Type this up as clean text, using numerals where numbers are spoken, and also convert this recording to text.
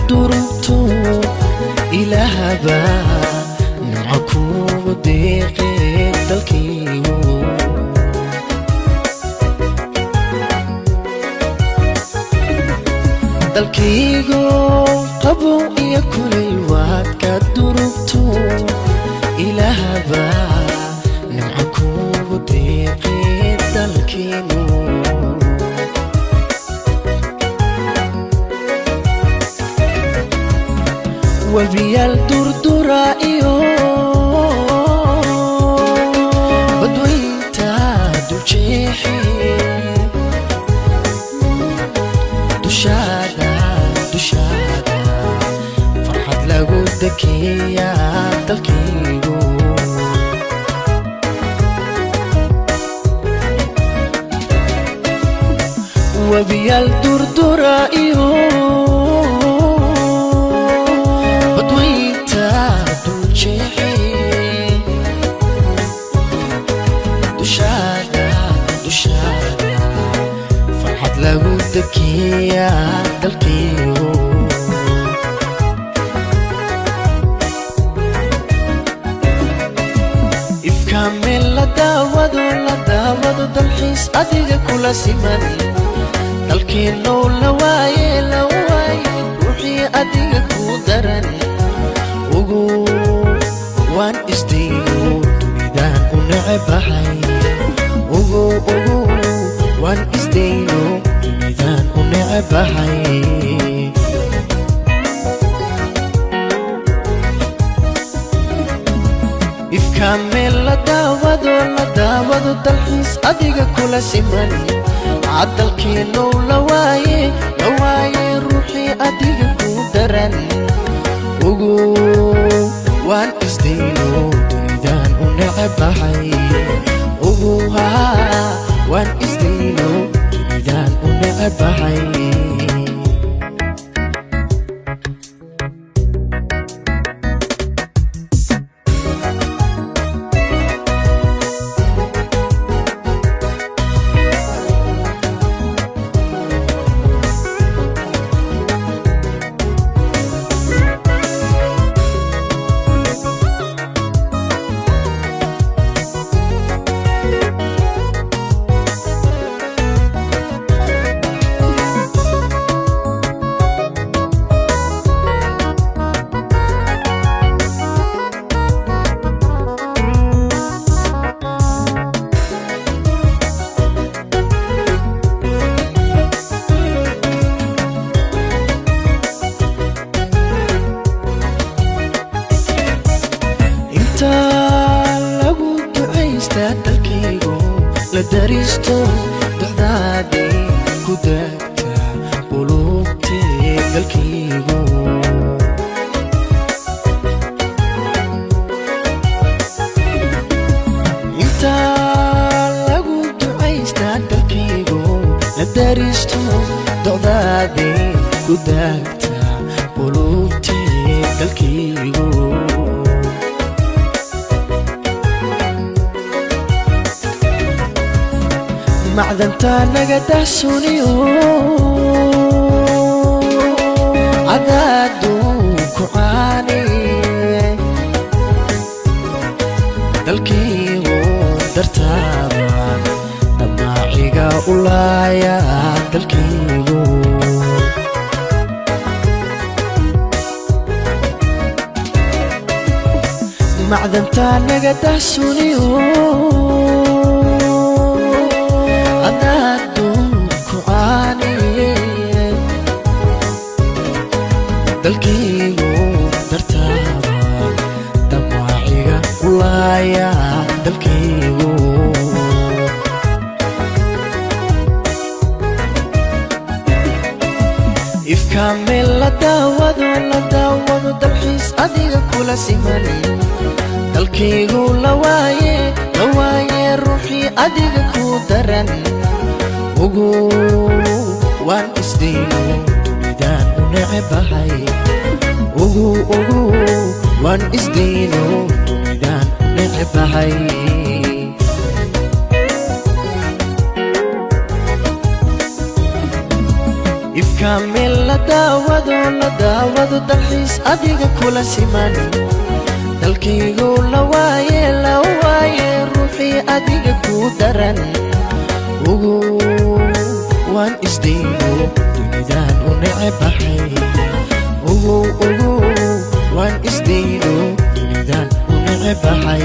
دربتو إله با نعكو ديقي دلكيو دلكيو قبو يكون الواد كدربتو إله با نعكو ديقي دلكيو وبيال دردرائيو بدوينتا دوشيحي دوشادا فرحت لاغو دكيا دلكيو وبيال دردرائيو فرحت لاغو دكيا دلكيو إفكامل لداودو دلحيس أديغا كولا سيمان دلكينو لواي روحي أديغا كودران وغو وان إستيلو تريدان ونعبهاي وغو وان إستيلو تريدان ونعبهاي إفكامل لداودو دلحيس أديغا كولا سيمان عدلكينو لواي روحي أديغا كودران وغو وان إستيلو تريدان ونعبهاي وغوها وان إستيلو تريدان ونعبهاي lagu ducaysta dalkaygo la daristo dacdaadii ku dagta qulubtii dalkaygo inta lagu ducaysta dalkaygo la daristo dacdaadii ku dagta qulubtii dalkaygo معدنتا نقده سونيو عدادو كعاني دلكيو درتابا دماعيقا أولايا دلكيو معدنتا نقده سونيو dalkaygo dartaaba damaaciga ulaaya dalkaygo ifkaamil ladaawado dalxiis adiga kula siman dalkaygo lawaaye ruuxii adiga ku daran ugu waan isdayno dunidaan u necbahay ugu waan isdayno dunidaan u necbahay ifkaamil la daawado dalxiis adiga kula siman dalkaygu la waaye ruuxii adiga ku daran ugu waan isdayno dunidaan u necebahay ugu waan isdayno dunidaan u necebahay